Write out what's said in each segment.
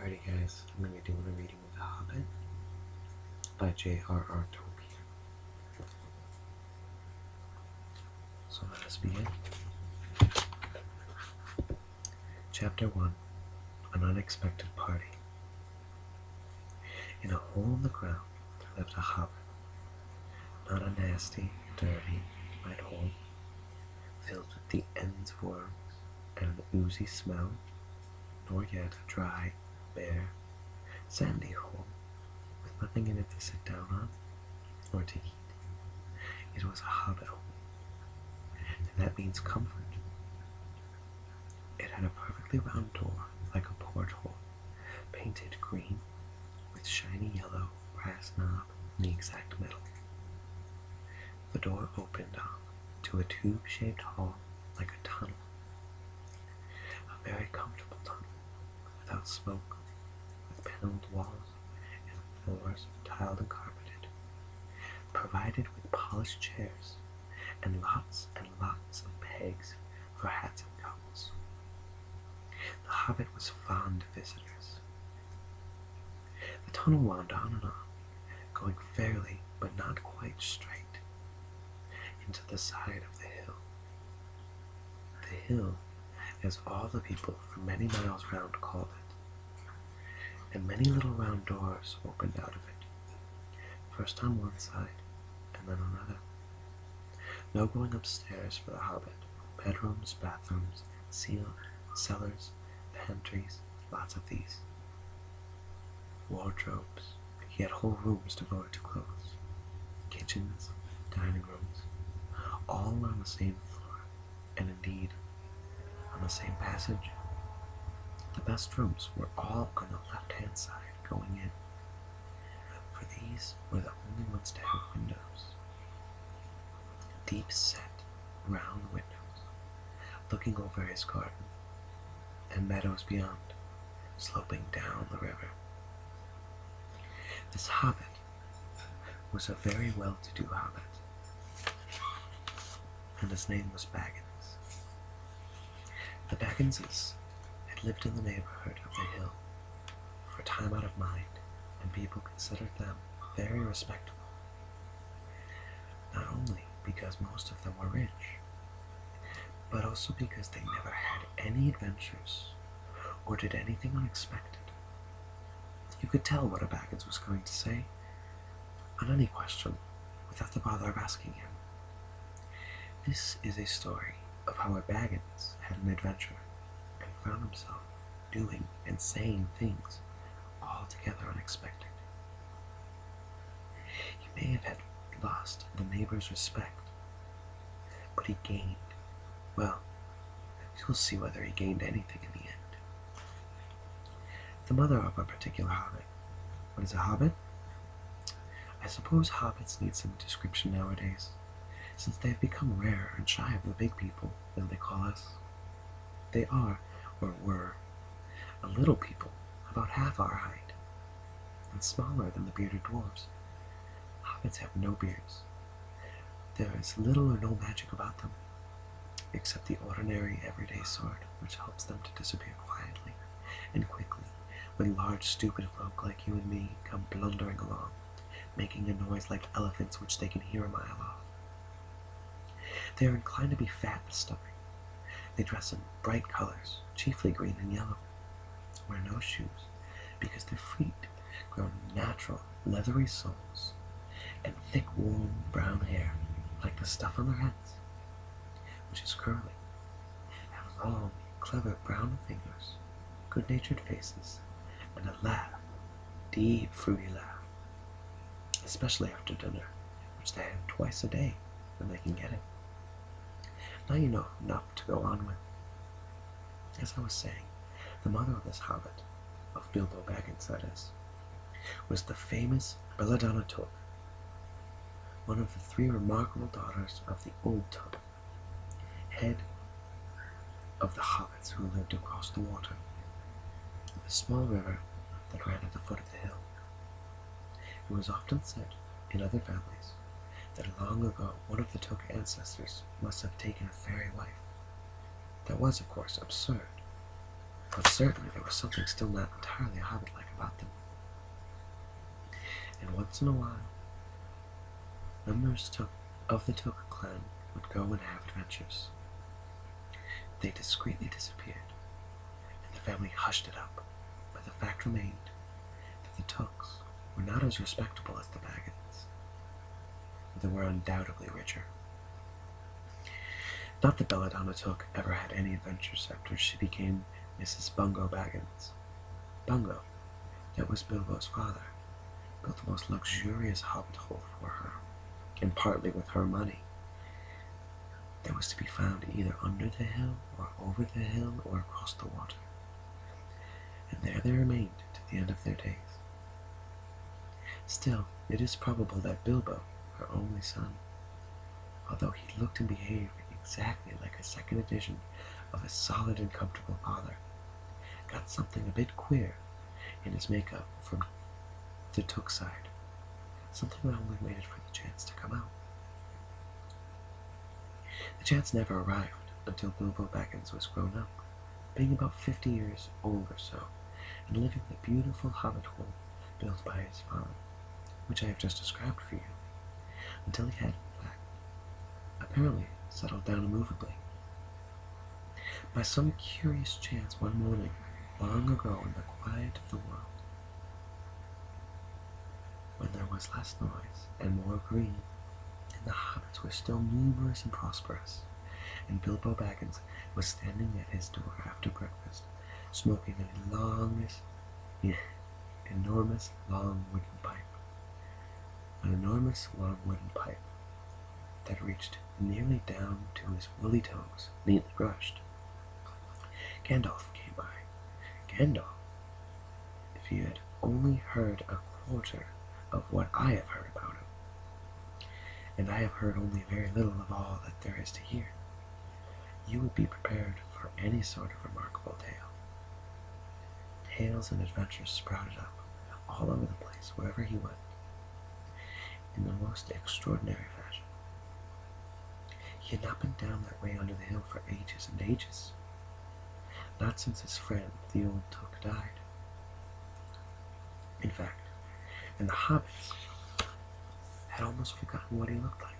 Alrighty guys, I'm going to be doing a reading of The Hobbit by J.R.R. Tolkien. So let us begin. Chapter 1, An Unexpected Party. In a hole in the ground there lived a hobbit. Not a nasty, dirty, white hole, filled with the ends of worms and an oozy smell, nor yet a dry, bare, sandy hole, with nothing in it to sit down on, or to eat. It was a hobbit hole, and that means comfort. It had a perfectly round door, like a porthole, painted green, with shiny yellow brass knob in the exact middle. The door opened on to a tube-shaped hall like a tunnel, a very comfortable tunnel, without smoke, with paneled walls and floors tiled and carpeted, provided with polished chairs and lots of pegs for hats and coats. The hobbit was fond of visitors. The tunnel wound on and on, going fairly but not quite straight, into the side of the hill. The hill, as all the people for many miles round called it, and many little round doors opened out of it, first on one side and then on another. No going upstairs for the hobbit. Bedrooms, bathrooms, cellars, pantries, lots of these. Wardrobes. He had whole rooms devoted to clothes. Kitchens, dining rooms, all on the same floor, and indeed on the same passage. The best rooms were all on the left-hand side going in, for these were the only ones to have windows. Deep-set, round windows, looking over his garden, and meadows beyond, sloping down the river. This hobbit was a very well-to-do hobbit, and his name was Baggins. The Bagginses had lived in the neighborhood of the hill for time out of mind, and people considered them very respectable, not only because most of them were rich, but also because they never had any adventures or did anything unexpected. You could tell what a Baggins was going to say on any question without the bother of asking him. This is a story of how a Baggins had an adventure and found himself doing and saying things altogether unexpected. He may have had lost the neighbor's respect, but he gained, well, you'll see whether he gained anything in the end. The mother of a particular hobbit. What is a hobbit? I suppose hobbits need some description nowadays, since they have become rare and shy of the big people, as they call us. They are, or were, a little people, about half our height, and smaller than the bearded dwarves. Hobbits have no beards. There is little or no magic about them, except the ordinary everyday sort, which helps them to disappear quietly and quickly when large stupid folk like you and me come blundering along, making a noise like elephants which they can hear a mile off. They are inclined to be fat and stubborn. They dress in bright colors, chiefly green and yellow, wear no shoes, because their feet grow natural, leathery soles, and thick, warm, brown hair, like the stuff on their heads, which is curly, have long, clever brown fingers, good-natured faces, and a laugh, deep, fruity laugh, especially after dinner, which they have twice a day when they can get it. Now you know enough to go on with. As I was saying, the mother of this hobbit, of Bilbo Baggins that is, was the famous Belladonna Took, one of the 3 remarkable daughters of the Old Took, head of the hobbits who lived across the water, the small river that ran at the foot of the hill. It was often said, in other families, that long ago one of the Took ancestors must have taken a fairy wife. That was, of course, absurd, but certainly there was something still not entirely hobbit-like about them. And once in a while, members of the Took clan would go and have adventures. They discreetly disappeared, and the family hushed it up, but the fact remained that the Tooks were not as respectable as the Baggins, but they were undoubtedly richer. Not that Belladonna Took ever had any adventures after she became Mrs. Bungo Baggins. Bungo, that was Bilbo's father, built the most luxurious hobbit hole for her, and partly with her money. That was to be found either under the hill, or over the hill, or across the water. And there they remained to the end of their days. Still, it is probable that Bilbo, her only son, although he looked and behaved exactly like a second edition of his solid and comfortable father, got something a bit queer in his makeup from the Took side, something that only waited for the chance to come out. The chance never arrived until Bilbo Baggins was grown up, being about 50 years old or so, and living the beautiful hobbit hole built by his father, which I have just described for you, until he had, in fact, apparently settled down immovably. By some curious chance one morning, long ago in the quiet of the world, when there was less noise and more green, and the hobbits were still numerous and prosperous, and Bilbo Baggins was standing at his door after breakfast, smoking enormous long wooden pipe. An enormous long wooden pipe that reached nearly down to his woolly toes, neatly brushed. Gandalf came by. Gandalf, if you had only heard a quarter of what I have heard about him, and I have heard only very little of all that there is to hear, you would be prepared for any sort of remarkable tale. Tales and adventures sprouted up all over the place wherever he went, in the most extraordinary fashion. He had not been down that way under the hill for ages and ages, not since his friend the old Took died. In fact, and the hobbits had almost forgotten what he looked like.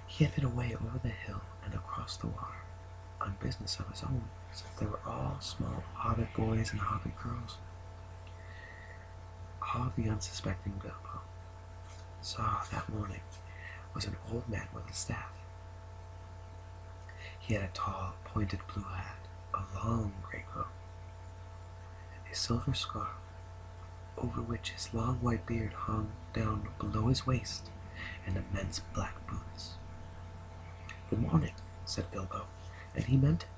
He had been away over the hill and across the water on business of his own, since they were all small hobbit boys and hobbit girls. All the unsuspecting Bilbo saw that morning was an old man with a staff. He had a tall, pointed blue hat, a long grey coat, a silver scarf, over which his long white beard hung down below his waist, and immense black boots. "Good morning," said Bilbo, and he meant it.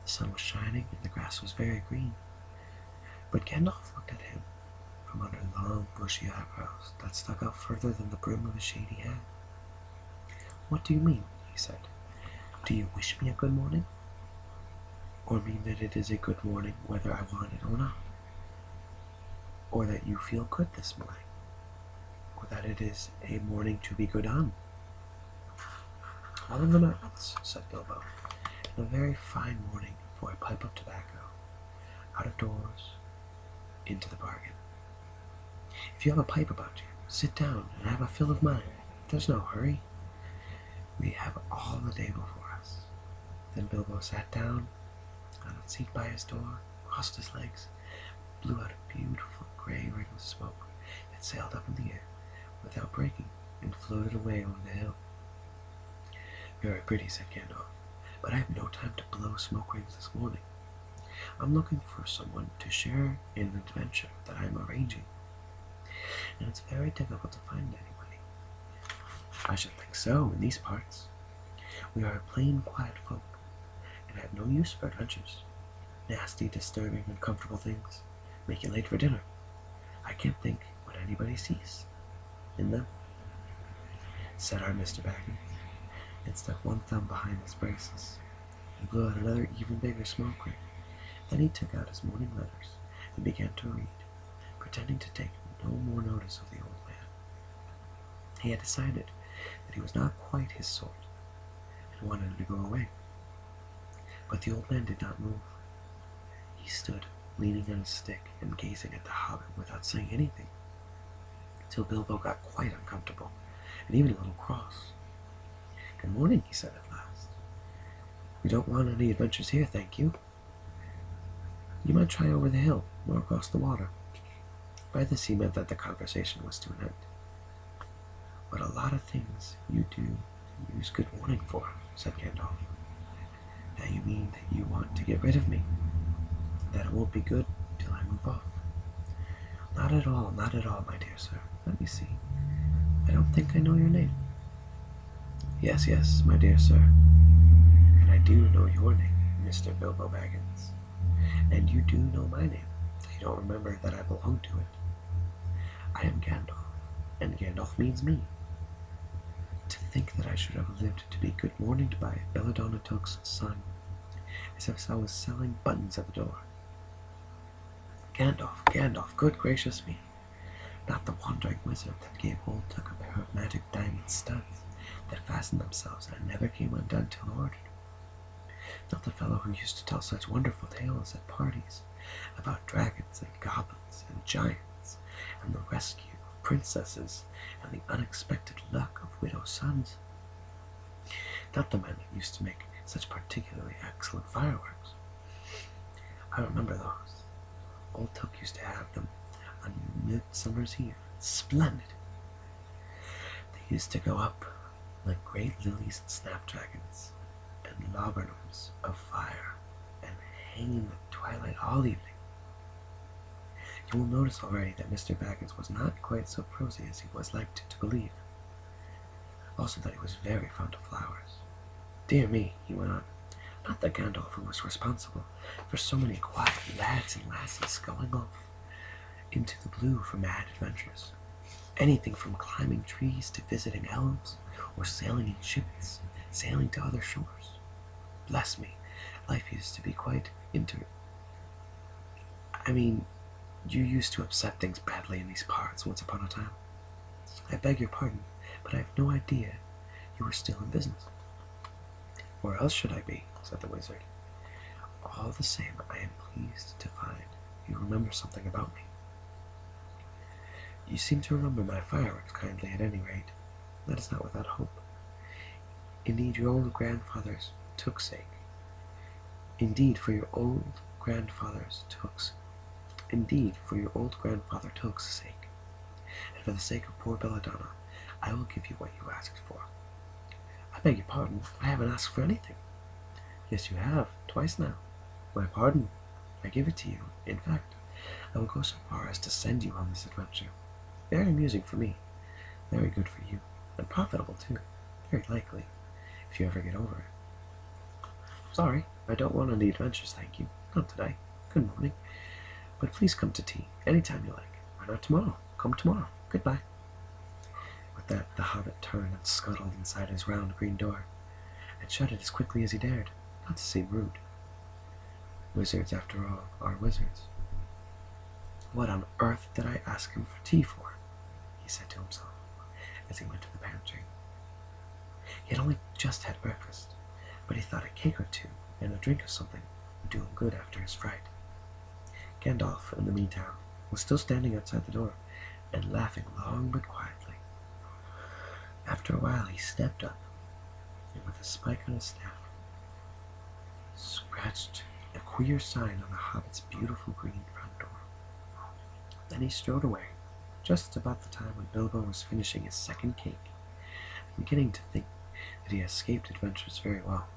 The sun was shining, and the grass was very green. But Gandalf looked at him from under long, bushy eyebrows that stuck out further than the brim of his shady hat. "What do you mean?" he said. "Do you wish me a good morning? Or mean that it is a good morning whether I want it or not? Or that you feel good this morning? Or that it is a morning to be good on?" "All of them at once," said Bilbo, "and a very fine morning for a pipe of tobacco, out of doors, into the bargain. If you have a pipe about you, sit down and have a fill of mine. There's no hurry. We have all the day before us." Then Bilbo sat down on a seat by his door, crossed his legs, blew out a beautiful grey ring of smoke that sailed up in the air without breaking and floated away over the hill. "Very pretty," said Gandalf, "but I have no time to blow smoke rings this morning. I'm looking for someone to share in an adventure that I am arranging, and it's very difficult to find anybody." "I should think so, in these parts. We are a plain, quiet folk, and have no use for adventures. Nasty, disturbing, uncomfortable things make you late for dinner. I can't think what anybody sees in them," said our Mr. Baggins, and stuck one thumb behind his braces, and blew out another even bigger smoke ring. Then he took out his morning letters and began to read, pretending to take no more notice of the old man. He had decided that he was not quite his sort, and wanted him to go away. But the old man did not move. He stood, leaning on his stick and gazing at the hobbit without saying anything, till Bilbo got quite uncomfortable, and even a little cross. "Good morning," he said at last. "We don't want any adventures here, thank you. You might try over the hill, or across the water." By this he meant that the conversation was to an end. "But a lot of things you do use good morning for," said Gandalf. "Now you mean that you want to get rid of me? That it won't be good till I move off?" Not at all, my dear sir. Let me see. I don't think I know your name." Yes, yes, my dear sir. And I do know your name, Mr. Bilbo Baggins. And you do know my name, though you don't remember that I belong to it. I am Gandalf, and Gandalf means me. To think that I should have lived to be good morninged by Belladonna Took's son, as if I was selling buttons at the door. Gandalf, Gandalf, good gracious me! Not the wandering wizard that gave old Took a pair of magic diamond studs that fastened themselves and never came undone till ordered. Not the fellow who used to tell such wonderful tales at parties about dragons and goblins and giants and the rescue of princesses and the unexpected luck of widows' sons. Not the man that used to make such particularly excellent fireworks. I remember those. Old Took used to have them on Midsummer's Eve. Splendid! They used to go up like great lilies and snapdragons and laburnums of fire and hang in the twilight all evening. You will notice already that Mr. Baggins was not quite so prosy as he was liked to believe. Also that he was very fond of flowers. Dear me, he went on, not the Gandalf who was responsible for so many quiet lads and lassies going off into the blue for mad adventures. Anything from climbing trees to visiting elves, or sailing in ships, sailing to other shores. Bless me, life used to be quite you used to upset things badly in these parts once upon a time. I beg your pardon, but I have no idea you were still in business." "Where else should I be?" said the wizard. "All the same, I am pleased to find you remember something about me. You seem to remember my fireworks kindly, at any rate. That is not without hope. Indeed, your old grandfather's Took's sake. Indeed, for your old grandfather Took's sake, and for the sake of poor Belladonna, I will give you what you asked for." "I beg your pardon, I haven't asked for anything." "Yes, you have, twice now." "My pardon, I give it to you. In fact, I will go so far as to send you on this adventure. Very amusing for me, very good for you, and profitable too, very likely, if you ever get over it." "Sorry, I don't want any adventures, thank you. Not today. Good morning. But please come to tea, any time you like. Why not tomorrow? Come tomorrow. Goodbye." With that, the hobbit turned and scuttled inside his round green door, and shut it as quickly as he dared, not to seem rude. Wizards, after all, are wizards. "What on earth did I ask him for tea for?" he said to himself, as he went to the pantry. He had only just had breakfast, but he thought a cake or two and a drink of something would do him good after his fright. Gandalf, in the meantime, was still standing outside the door, and laughing long but quietly. After a while he stepped up, and with a spike on his staff, scratched a queer sign on the hobbit's beautiful green front door. Then he strode away, just about the time when Bilbo was finishing his second cake, and beginning to think that he had escaped adventures very well.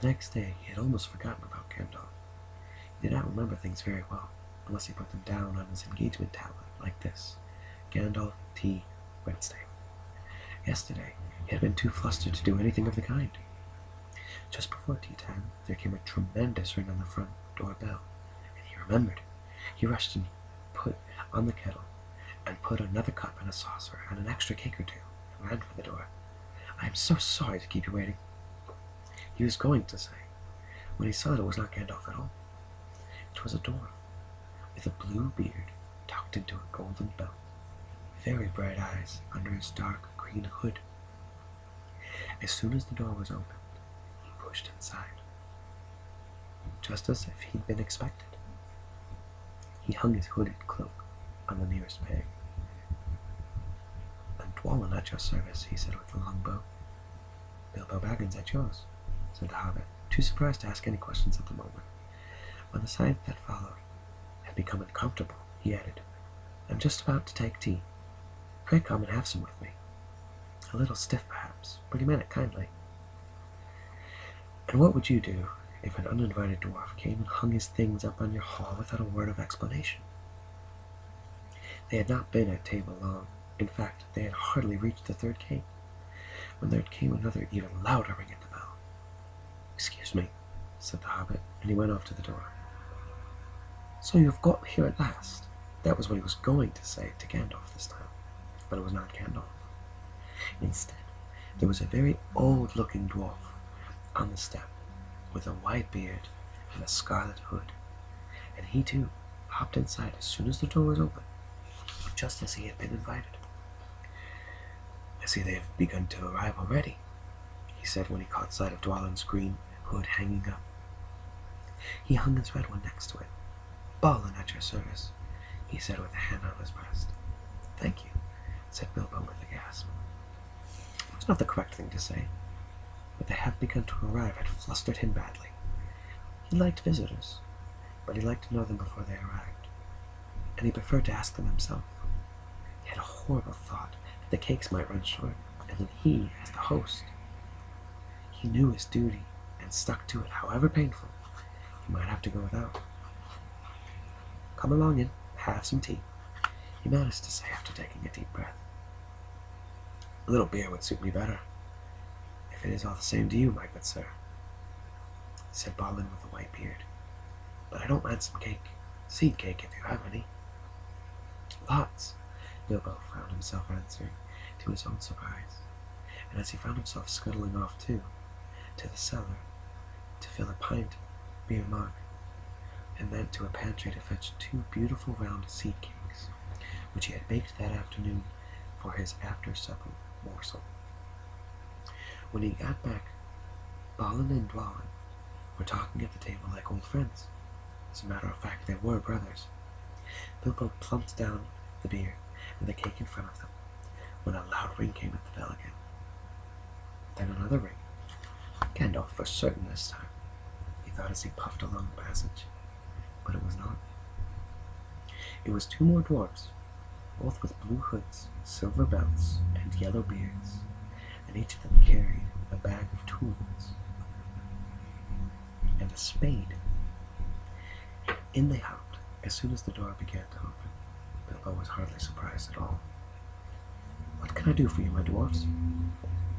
The next day he had almost forgotten about Gandalf. He did not remember things very well, unless he put them down on his engagement tablet, like this: Gandalf, tea, Wednesday. Yesterday he had been too flustered to do anything of the kind. Just before tea time there came a tremendous ring on the front door bell, and he remembered. He rushed and put on the kettle, and put another cup and a saucer and an extra cake or two, and ran for the door. "I am so sorry to keep you waiting," he was going to say, when he saw that it was not Gandalf at all. It was a dwarf, with a blue beard tucked into a golden belt, very bright eyes under his dark green hood. As soon as the door was opened, he pushed inside. just as if he'd been expected. He hung his hooded cloak on the nearest peg. "I'm Dwalin at your service," he said with a long bow. "Bilbo Baggins at yours," said the hobbit, too surprised to ask any questions at the moment. When the silence that followed had become uncomfortable, he added, "I'm just about to take tea. Pray come and have some with me. A little stiff, perhaps, but he meant it kindly." "And what would you do if an uninvited dwarf came and hung his things up on your hall without a word of explanation?" They had not been at table long. In fact, they had hardly reached the third cake, when there came another even louder ring at the bell. "Excuse me," said the hobbit, and he went off to the door. "So you've got here at last." That was what he was going to say to Gandalf this time, but it was not Gandalf. Instead, there was a very old-looking dwarf on the step, with a white beard and a scarlet hood, and he too hopped inside as soon as the door was open, just as he had been invited. "I see they have begun to arrive already," he said when he caught sight of Dwalin's green hood hanging up. He hung his red one next to it. "Balin at your service," he said with a hand on his breast. "Thank you," said Bilbo with a gasp. It was not the correct thing to say, but "they have begun to arrive" had flustered him badly. He liked visitors, but he liked to know them before they arrived, and he preferred to ask them himself. He had a horrible thought that the cakes might run short, and then he, as the host, he knew his duty and stuck to it, however painful he might have to go without. "Come along in, have some tea," he managed to say after taking a deep breath. "A little beer would suit me better, if it is all the same to you, my good sir," said Balin with a white beard. "But I don't mind some cake, seed cake if you have any." "Lots," Bilbo found himself answering, to his own surprise, and as he found himself scuttling off too, to the cellar, to fill a pint beer mug, and then to a pantry to fetch 2 beautiful round seed cakes, which he had baked that afternoon for his after-supper morsel. When he got back, Balin and Dwalin were talking at the table like old friends. As a matter of fact, they were brothers. Bilbo plumped down the beer and the cake in front of them, when a loud ring came at the bell again. Then another ring. Gandalf for certain this time, he thought as he puffed along the passage. But it was not. It was 2 more dwarfs, both with blue hoods, silver belts, and yellow beards, and each of them carried a bag of tools and a spade. In they hopped as soon as the door began to open. Bilbo was hardly surprised at all. "What can I do for you, my dwarfs?"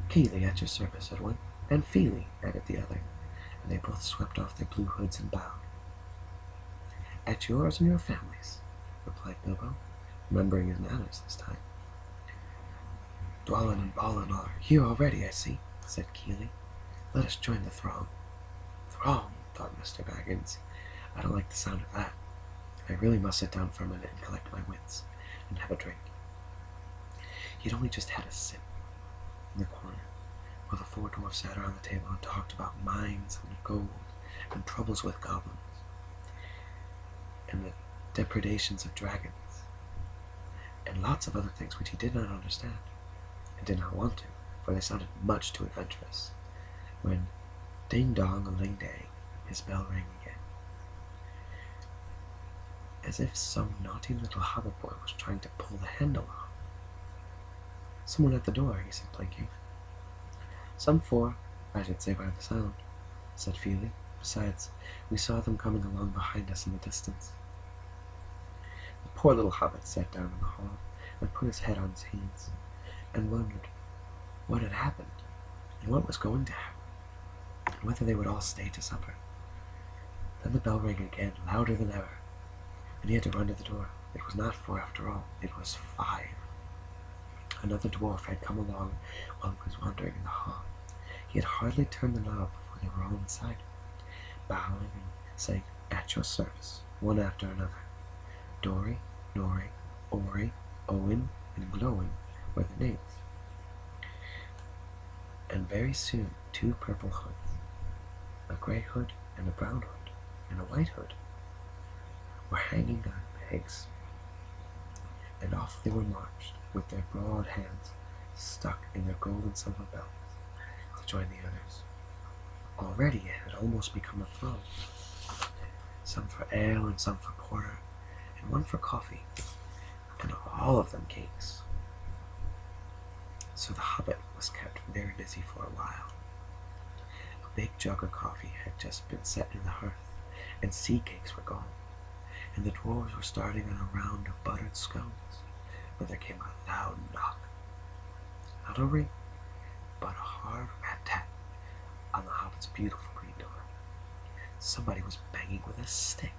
"Keely at your service," said one, and Feely added the other, and they both swept off their blue hoods and bowed. "At yours and your families," replied Bilbo, remembering his manners this time. "Dwalin and Balin are here already, I see," said Keely. "Let us join the throng." "Throng," thought Mr. Baggins. "I don't like the sound of that. I really must sit down for a minute and collect my wits, and have a drink." He had only just had a sip in the corner, while the 4 dwarfs sat around the table and talked about mines and gold, and troubles with goblins, and the depredations of dragons, and lots of other things which he did not understand, and did not want to, for they sounded much too adventurous, when ding-dong-a-ling-dang, his bell rang again, as if some naughty little hobbit boy was trying to pull the handle off. "Someone at the door," he said, blinking. "Some 4, I should say by the sound," said Feely. "Besides, we saw them coming along behind us in the distance." The poor little hobbit sat down in the hall and put his head on his hands, and wondered what had happened, and what was going to happen, and whether they would all stay to supper. Then the bell rang again, louder than ever, and he had to run to the door. It was not 4 after all, it was 5. Another dwarf had come along while he was wandering in the hall. He had hardly turned the knob before they were all inside, bowing and saying, "At your service," one after another. Dory, Nori, Ori, Owen, and Glowing were the names. And very soon 2 purple hoods, a gray hood and a brown hood, and a white hood were hanging on pegs, and off they were marched with their broad hands stuck in their gold and silver belts to join the others. Already it had almost become a throng, some for ale and some for porter, and one for coffee, and all of them cakes. So the Hobbit was kept very busy for a while. A big jug of coffee had just been set in the hearth, and seed cakes were gone, and the dwarves were starting on a round of buttered scones, when there came a loud knock. Not a ring, but a hard rat-tat on the Hobbit's beautiful green door. Somebody was banging with a stick.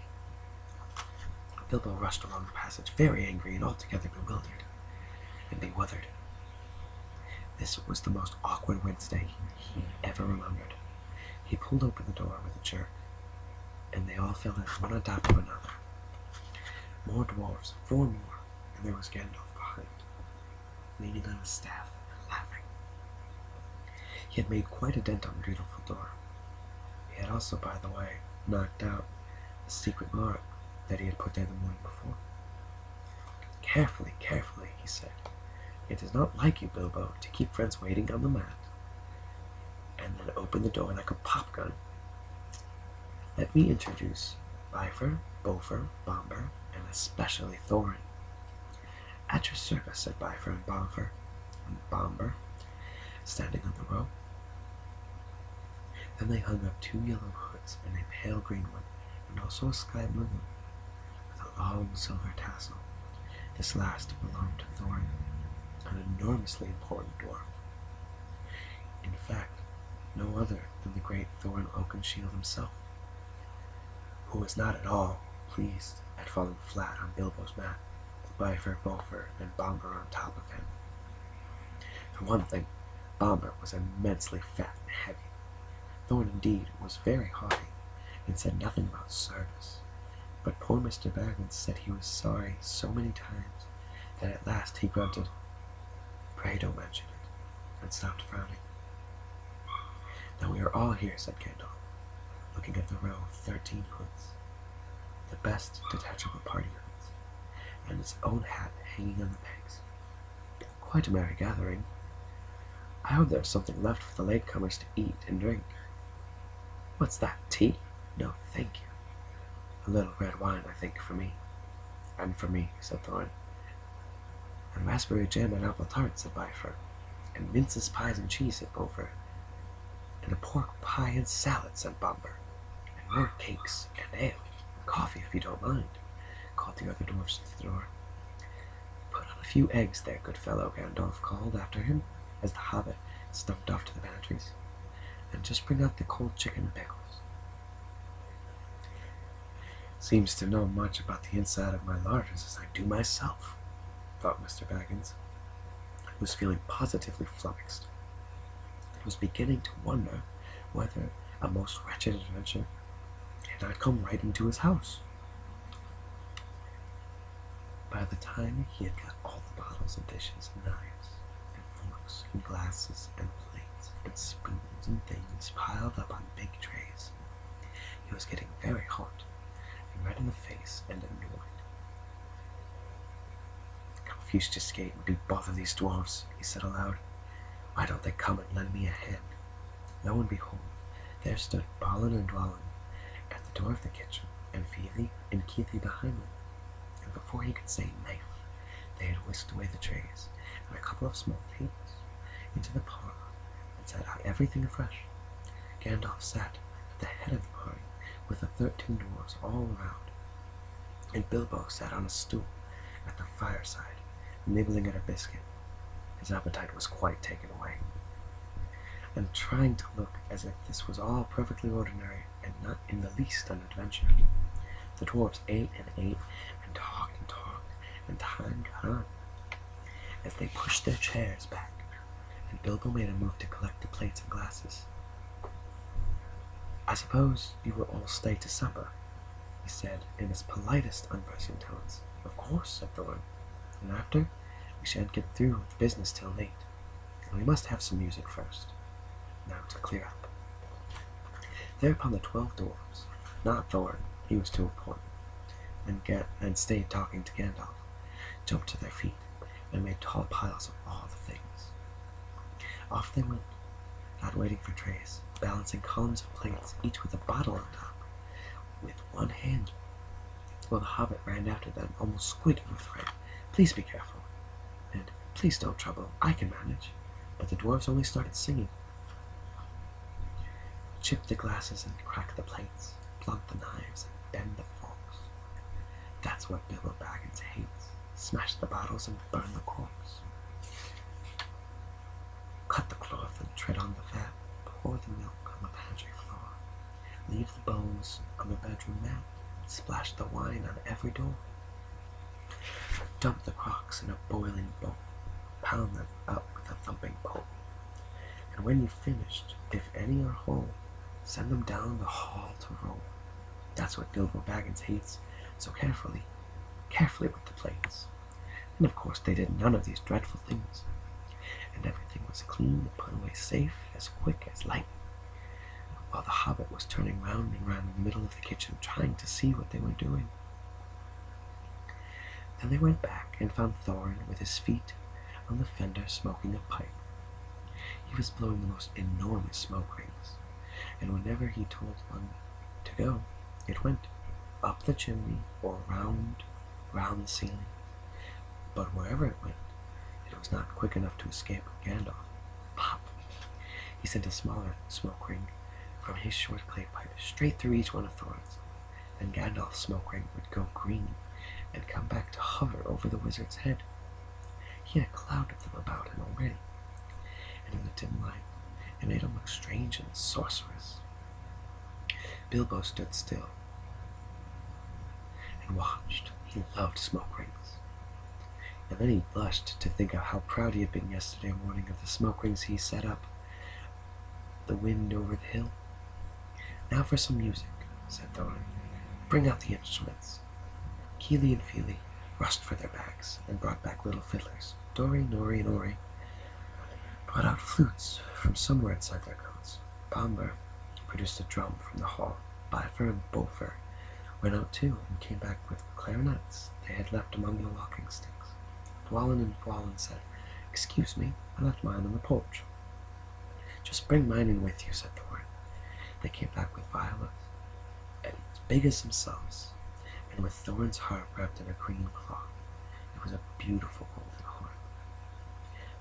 Bilbo rushed along the passage, very angry and altogether bewildered and bewildered. This was the most awkward Wednesday he ever remembered. He pulled open the door with a jerk, and they all fell in one on top of another. More dwarves, 4 more, and there was Gandalf behind, leaning on his staff and laughing. He had made quite a dent on the beautiful door. He had also, by the way, knocked out the secret mark that he had put there the morning before. Carefully, carefully, he said. It is not like you, Bilbo, to keep friends waiting on the mat, and then open the door like a pop gun. Let me introduce Bifur, Bofur, Bombur, and especially Thorin. At your service, said Bifur and Bofur and Bombur, standing on the row. Then they hung up 2 yellow hoods and a pale green one, and also a sky blue one, with a long silver tassel. This last belonged to Thorin, an enormously important dwarf. In fact, no other than the great Thorin Oakenshield himself, who was not at all pleased at falling flat on Bilbo's mat, with Bifur, Bofur, and Bombur on top of him. For one thing, Bombur was immensely fat and heavy. Thorin, indeed, was very haughty, and said nothing about service, but poor Mr. Baggins said he was sorry so many times that at last he grunted, "Pray don't mention it," and stopped frowning. Now we are all here, said Gandalf, looking at the row of 13 hoods, the best detachable party hoods, and his own hat hanging on the pegs. Quite a merry gathering. I hope there's something left for the latecomers to eat and drink. What's that, tea? No, thank you. A little red wine, I think, for me. And for me, said Thorin. And raspberry jam and apple tart, said Bifur. And minces, pies, and cheese, said Bofur. And a pork pie and salad, said Bombur. And more cakes, and ale, and coffee, if you don't mind, called the other dwarfs to the door. Put on a few eggs there, good fellow, Gandalf called after him, as the Hobbit stumped off to the pantries. And just bring out the cold chicken and pickles. Seems to know much about the inside of my larders as I do myself, thought Mr. Baggins, who was feeling positively flummoxed. He was beginning to wonder whether a most wretched adventure had not come right into his house. By the time he had got all the bottles and dishes and knives and forks and glasses and plates and spoons and things piled up on big trays, he was getting very hot and red in the face and annoyed. Confucius-gate and beat both of these dwarfs, he said aloud. Why don't they come and lend me a hand? Lo and behold, there stood Balin and Dwalin at the door of the kitchen, and Feely and Keithy behind them. And before he could say knife, they had whisked away the trays and a couple of small tables into the parlor and set out everything afresh. Gandalf sat at the head of the party with the 13 dwarfs all around, and Bilbo sat on a stool at the fireside, nibbling at a biscuit. His appetite was quite taken away, and trying to look as if this was all perfectly ordinary and not in the least an adventure. The dwarfs ate and ate and talked, and time got on as they pushed their chairs back, and Bilbo made a move to collect the plates and glasses. I suppose you will all stay to supper, he said in his politest unpressing tones. Of course, said Thorin, and after, we shan't get through with business till late, and we must have some music first. Now to clear up. Thereupon the 12 dwarfs, not Thorin. He was too important. And stayed talking to Gandalf, jumped to their feet, and made tall piles of all the things. Off they went, not waiting for trays, balancing columns of plates, each with a bottle on top, with one hand. Well, the hobbit ran after them, almost squeaking with fright. "Please be careful," and "Please don't trouble, I can manage." But the dwarves only started singing. Chip the glasses and crack the plates, blunt the knives and bend the forks. That's what Bilbo Baggins hates. Smash the bottles and burn the corks. Cut the cloth and tread on the fat. Pour the milk on the pantry floor. Leave the bones on the bedroom mat. Splash the wine on every door. Dump the crocks in a boiling bowl. Pound them up with a thumping pole. And when you've finished, if any are whole, send them down the hall to roll. That's what Bilbo Baggins hates, so carefully with the plates. And of course they did none of these dreadful things. And everything was clean and put away safe, as quick as lightning, while the hobbit was turning round and round in the middle of the kitchen, trying to see what they were doing. Then they went back and found Thorin with his feet on the fender smoking a pipe. He was blowing the most enormous smoke rings, and whenever he told one to go, it went up the chimney or round the ceiling. But wherever it went, it was not quick enough to escape Gandalf. Pop! He sent a smaller smoke ring from his short clay pipe straight through each one of Thorin's. Then Gandalf's smoke ring would go green and come back to hover over the wizard's head. He had a cloud of them about him already, and in the dim light, it made him look strange and sorcerous. Bilbo stood still and watched. He loved smoke rings. And then he blushed to think of how proud he had been yesterday morning of the smoke rings he set up the wind over the hill. "Now for some music," said Thorin. "Bring out the instruments." Keely and Feely rushed for their bags and brought back little fiddlers. Dori, Nori, and Ori brought out flutes from somewhere inside their coats. Bombur produced a drum from the hall. Bifur and Bolfer went out too and came back with clarinets they had left among the walking sticks. Dwalin and Dwalin said, "Excuse me, I left mine on the porch." "Just bring mine in with you," said Thorin. They came back with violets, as big as themselves, and with Thorin's harp wrapped in a green cloth. It was a beautiful golden horn.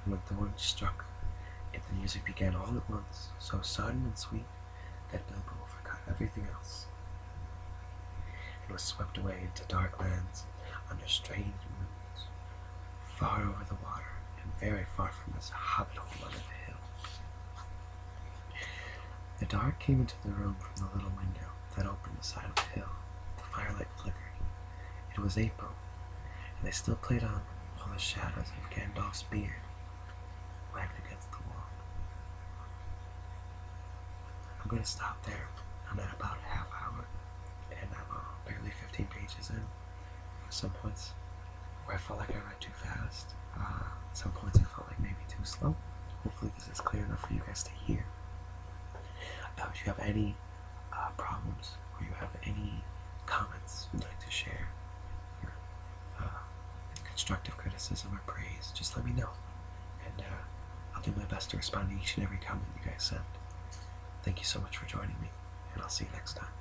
And when Thorin struck it, the music began all at once, so sudden and sweet that Bilbo forgot everything else, and was swept away into dark lands under strange moons, far over the water and very far from his hobbit hole under the hill. The dark came into the room from the little window that opened the side of the hill. The firelight flickered. It was April, and they still played on, while the shadows of Gandalf's beard wagged against the wall. I'm going to stop there. I'm at about a half hour, and I'm barely 15 pages in. At some points where I felt like I read too fast. At some points I felt like maybe too slow. Hopefully this is clear enough for you guys to hear. If you have any problems, or you have any comments you'd like to share, your constructive criticism or praise, just let me know. And I'll do my best to respond to each and every comment you guys send. Thank you so much for joining me, and I'll see you next time.